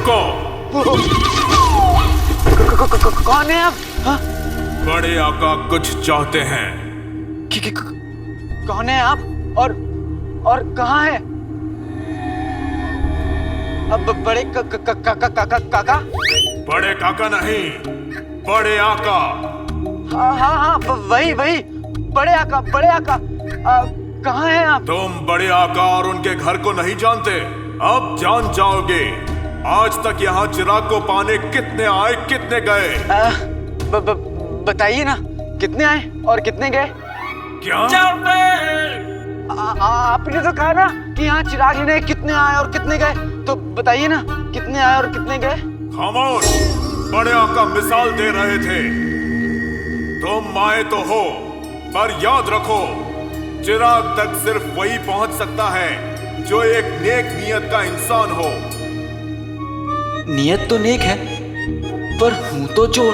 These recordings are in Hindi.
रुको। कौन है आप? हाँ? बड़े आका कुछ चाहते हैं। कौन है आप और कहाँ है? अब बड़े काका? बड़े काका नहीं, बड़े आका। हाँ, वही बड़े आका। कहाँ हैं आप? तुम बड़े आका और उनके घर को नहीं जानते, अब जान जाओगे। आज तक यहाँ चिराग को पाने कितने आए, कितने गए? बताइए ना, कितने आए और कितने गए? क्या? आपने तो कहा ना कि यहाँ चिराग लेने कितने आए और कितने गए, तो बताइए ना कितने आए और कितने गए? खामोश! बड़े आका मिसाल दे रहे थे। तुम आए तो हो, पर याद रखो, चिराग तक सिर्फ वही पहुंच सकता है जो एक नेक नियत का इंसान हो। नियत तो नेक है, पर हूं तो चोर।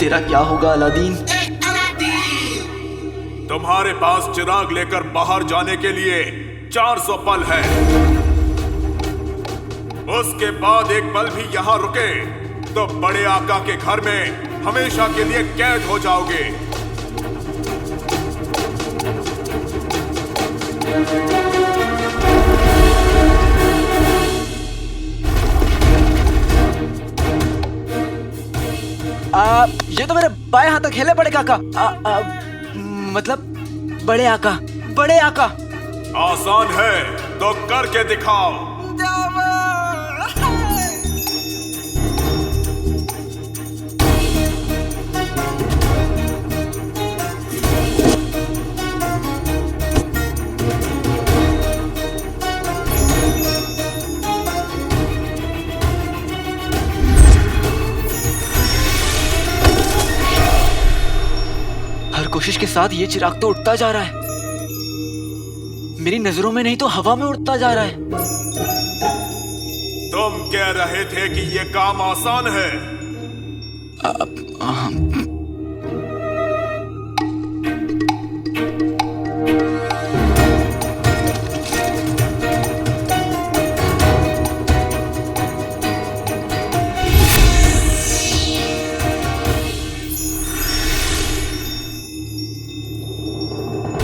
तेरा क्या होगा अलादीन? तुम्हारे पास चिराग लेकर बाहर जाने के लिए 400 पल है। उसके बाद एक पल भी यहाँ रुके तो बड़े आका के घर में हमेशा के लिए कैद हो जाओगे। ये तो मेरे बाएं हाथ तक खेले बड़े काका। मतलब बड़े आका। आसान है तो करके दिखाओ। हर कोशिश के साथ ये चिराग तो उठता जा रहा है। मेरी नजरों में नहीं तो हवा में उड़ता जा रहा है। तुम कह रहे थे कि ये काम आसान है।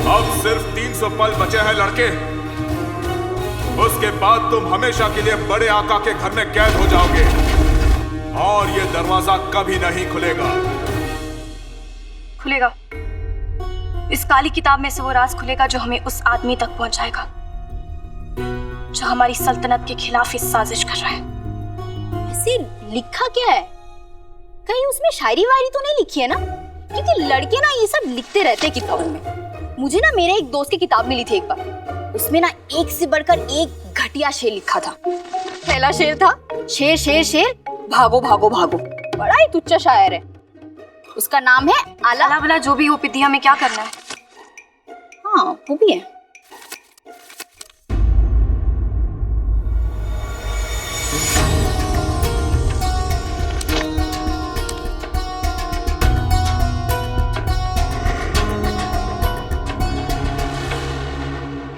अब सिर्फ 300 पल बचे हैं लड़के। उसके बाद तुम हमेशा के लिए बड़े आका के घर में कैद हो जाओगे और ये दरवाजा कभी नहीं खुलेगा। इस काली किताब में से वो राज खुलेगा जो हमें उस आदमी तक पहुंचाएगा जो हमारी सल्तनत के खिलाफ इस साजिश कर रहा है। ऐसे लिखा क्या है? कहीं उसमें शायरी वायरी तो नहीं लिखी है ना? क्योंकि लड़के ना ये सब लिखते रहते हैं किताबों में। मुझे ना मेरे एक दोस्त की किताब मिली थी एक बार, उसमें ना एक से बढ़कर एक घटिया शेर लिखा था। पहला शेर था, शेर शेर शेर भागो भागो भागो। बड़ा ही तुच्चा शायर है। उसका नाम है आला। भला जो भी हो पिद्दी, हमें क्या करना है? हाँ वो भी है।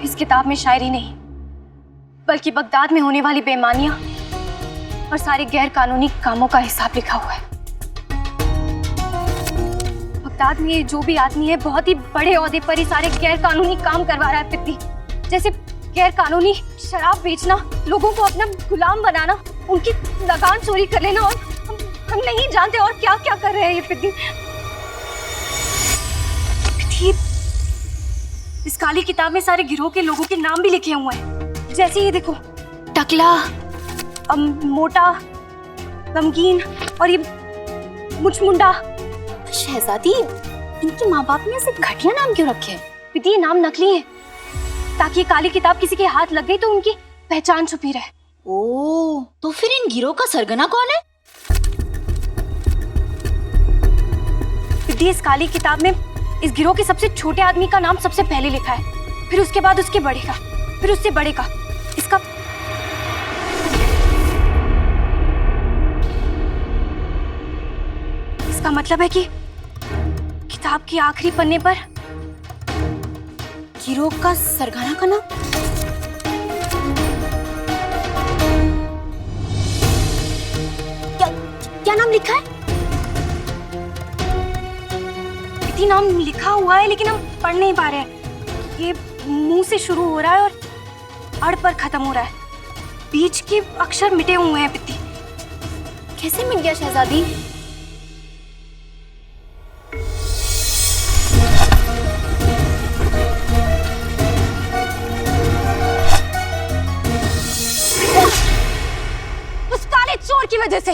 इस किताब में शायरी नहीं बल्कि बगदाद में होने वाली बेईमानियां और सारे गैर कानूनी कामों का हिसाब लिखा हुआ है। बगदाद में जो भी आदमी है बहुत ही बड़े ओहदे पर ही सारे गैर कानूनी काम करवा रहा है पिद्दी। जैसे गैर कानूनी शराब बेचना, लोगों को अपना गुलाम बनाना, उनकी लगान चोरी कर लेना, और हम नहीं जानते और क्या क्या कर रहे हैं ये पिद्दी। इस काली किताब में सारे गिरोह के लोगों के नाम भी लिखे हुए हैं। जैसे ये देखो, टकला, मोटा, गमगीन और ये मुचमुंडा। शहजादी, इनके माँ बाप ने ऐसे घटिया नाम क्यों रखे हैं? पिद्दी ये नाम नकली है ताकि ये काली किताब किसी के हाथ लग गई तो उनकी पहचान छुपी रहे। ओह, तो फिर इन गिरोह का सरगना कौन है? पिद्दी इस काली किताब में इस गिरोह के सबसे छोटे आदमी का नाम सबसे पहले लिखा है, फिर उसके बाद उसके बड़े का, फिर उससे बड़े का। इसका मतलब है कि किताब के आखिरी पन्ने पर गिरोह का सरगना का नाम। 1 लिखा है? प्रीति नाम लिखा हुआ है लेकिन हम पढ़ नहीं पा रहे हैं। ये मुंह से शुरू हो रहा है और अड़ पर खत्म हो रहा है। बीच के अक्षर मिटे हुए हैं प्रीति। कैसे मिट गया शहजादी? उस काले चोर की वजह से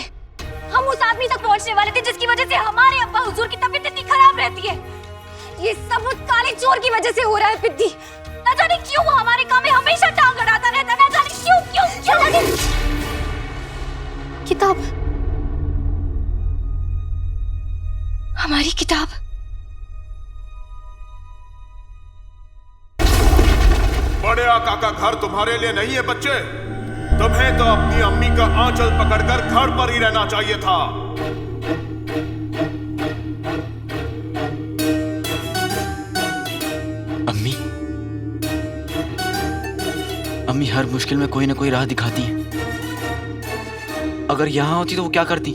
हम उस आदमी तक पहुंचने वाले थे जिसकी वजह से हमारे अब्बा हुजूर की तबीयत इतनी खराब रहती है। ये सब उस काले चोर की वजह से हो रहा है पिद्दी। ना जाने क्यों वो हमारे काम में हमेशा टांग अड़ाता रहता है। ना जाने क्यों क्यों क्यों। किताब, हमारी किताब। बड़े आका का घर तुम्हारे लिए नहीं है बच्चे। तुम्हें तो अपनी अम्मी का आंचल पकड़कर घर पर ही रहना चाहिए था। अम्मी, अम्मी हर मुश्किल में कोई ना कोई राह दिखाती है। अगर यहां होती तो वो क्या करती?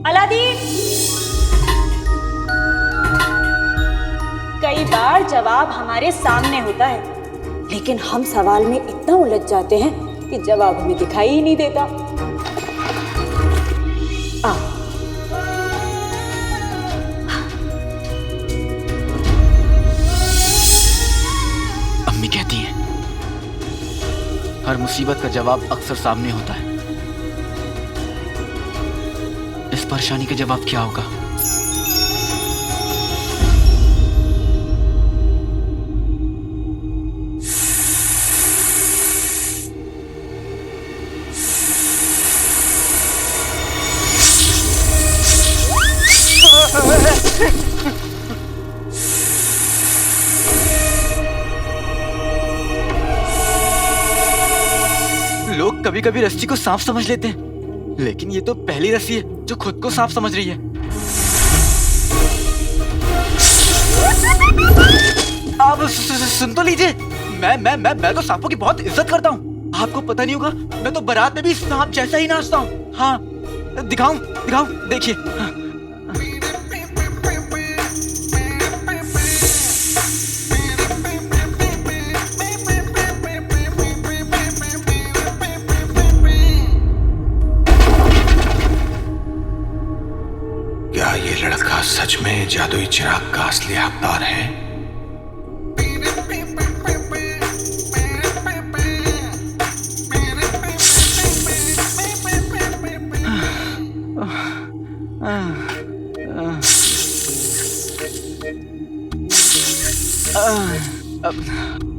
अलादीन, कई बार जवाब हमारे सामने होता है लेकिन हम सवाल में इतना उलझ जाते हैं कि जवाब हमें दिखाई ही नहीं देता। अम्मी कहती हैं हर मुसीबत का जवाब अक्सर सामने होता है। इस परेशानी का जवाब क्या होगा? लोग कभी कभी रस्सी को सांप समझ लेते हैं, लेकिन ये तो पहली रस्सी है जो खुद को सांप समझ रही है। आप सुन तो लीजिए, मैं तो सांपों की बहुत इज्जत करता हूँ। आपको पता नहीं होगा, मैं तो बारात में भी सांप जैसा ही नाचता हूँ। हाँ, दिखाऊं देखिए। हाँ। क्या ये लड़का सच में जादुई चिराग का असली हकदार है?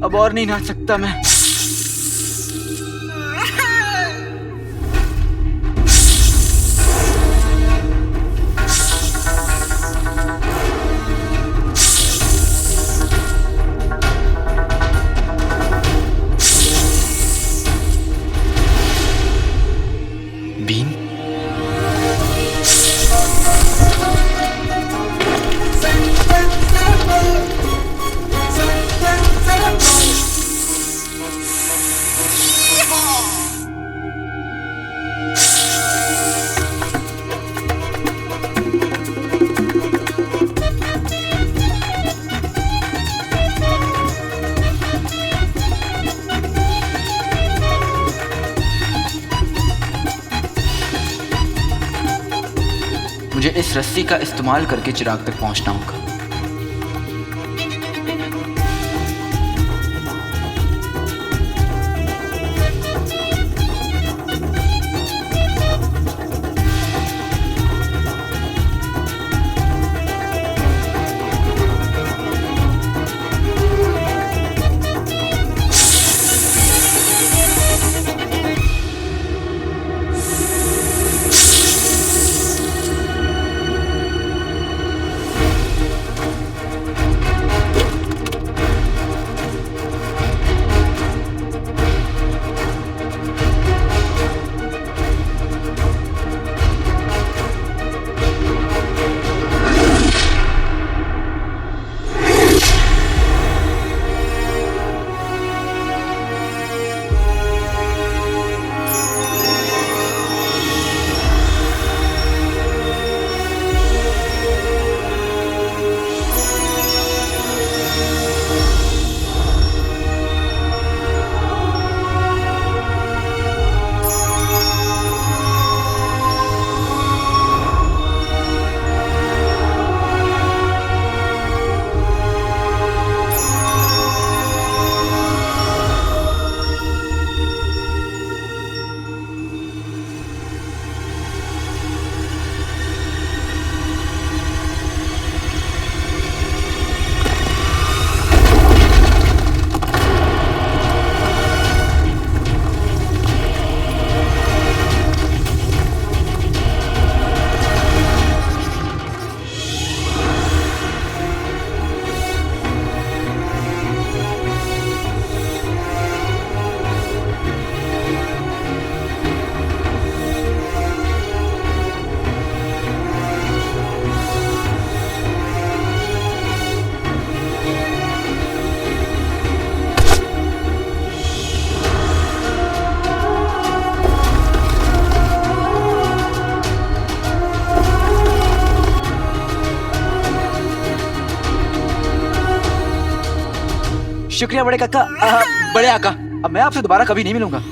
अब और नहीं नाच सकता मैं। बीन, मुझे इस रस्सी का इस्तेमाल करके चिराग तक पहुंचना होगा। शुक्रिया बड़े काका। बड़े आका, अब मैं आपसे दोबारा कभी नहीं मिलूंगा।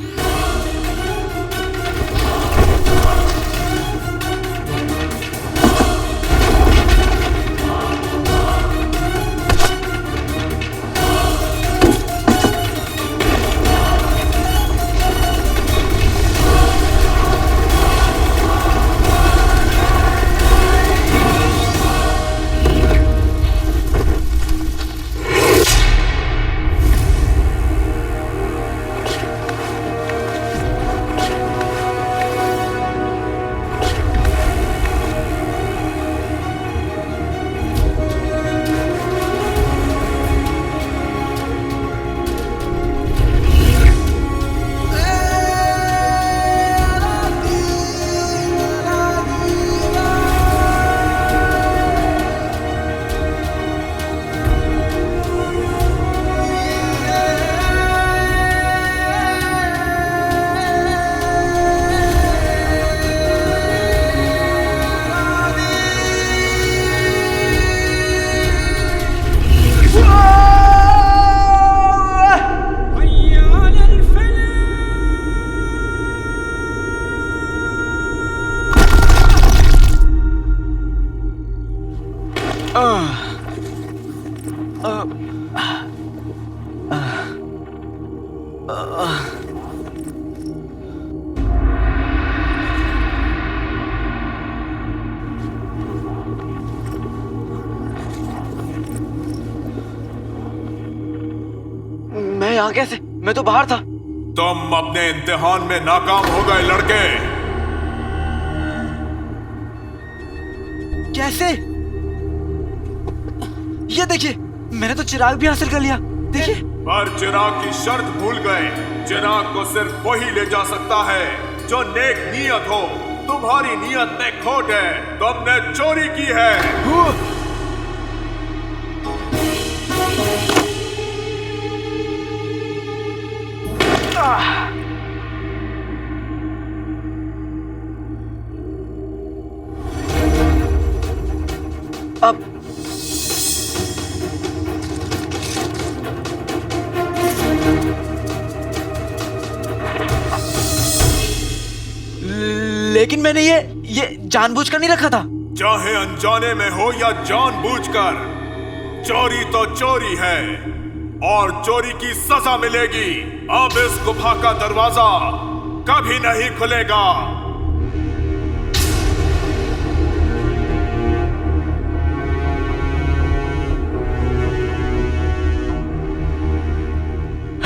मैं यहाँ कैसे? मैं तो बाहर था। तुम अपने इम्तिहान में नाकाम हो गए लड़के। कैसे? ये देखिए, मैंने तो चिराग भी हासिल कर लिया। देखिए। पर चिराग की शर्त भूल गए। चिराग को सिर्फ वही ले जा सकता है जो नेक नियत हो। तुम्हारी नियत में खोट है। तुमने चोरी की है। अब लेकिन मैंने ये जानबूझकर नहीं रखा था। चाहे अनजाने में हो या जानबूझकर, चोरी तो चोरी है और चोरी की सजा मिलेगी। अब इस गुफा का दरवाजा कभी नहीं खुलेगा।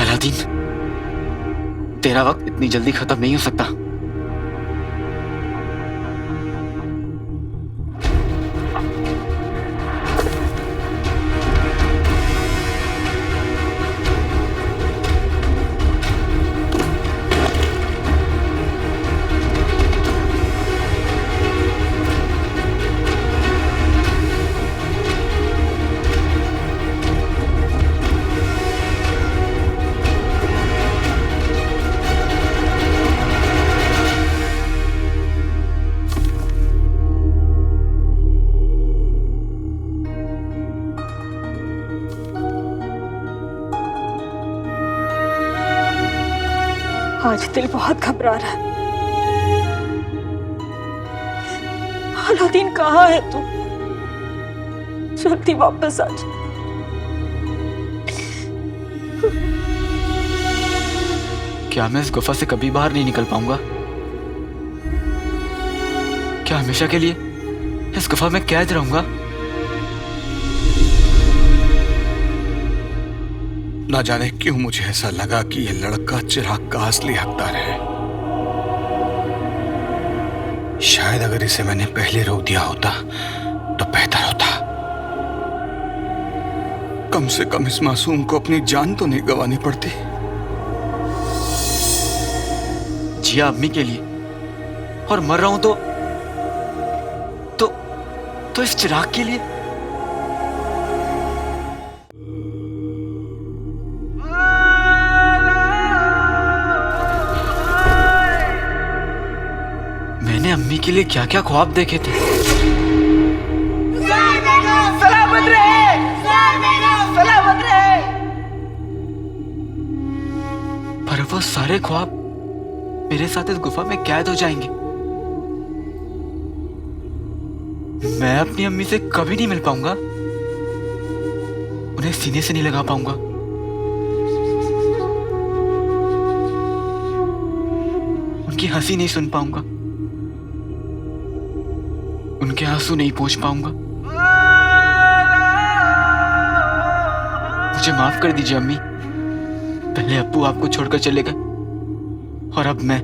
अलादीन, तेरा वक्त इतनी जल्दी खत्म नहीं हो सकता। आज दिल बहुत घबरा रहा है। अलादीन कहाँ है तू? जल्दी वापस आ जा। क्या मैं इस गुफा से कभी बाहर नहीं निकल पाऊंगा? क्या हमेशा के लिए इस गुफा में कैद रहूंगा? ना जाने क्यों मुझे ऐसा लगा कि यह लड़का चिराग का असली हकदार है। शायद अगर इसे मैंने पहले रोक दिया होता तो बेहतर होता। कम से कम इस मासूम को अपनी जान तो नहीं गंवानी पड़ती। जिया अम्मी के लिए और मर रहा हूं तो इस चिराग के लिए। मैंने अम्मी के लिए क्या क्या ख्वाब देखे थे। सलामत रहे, सलामत रहे। और वो सारे ख्वाब मेरे साथ इस गुफा में कैद हो जाएंगे। मैं अपनी अम्मी से कभी नहीं मिल पाऊंगा, उन्हें सीने से नहीं लगा पाऊंगा। उनकी हंसी नहीं सुन पाऊंगा, उनके आंसू नहीं पोंछ पाऊंगा। मुझे माफ कर दीजिए अम्मी, पहले अप्पू आपको छोड़कर चले गए और अब मैं।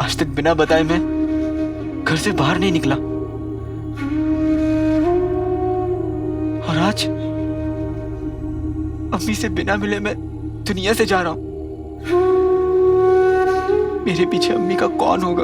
आज तक बिना बताए मैं घर से बाहर नहीं निकला और आज अम्मी से बिना मिले मैं दुनिया से जा रहा हूं। मेरे पीछे अम्मी का कौन होगा?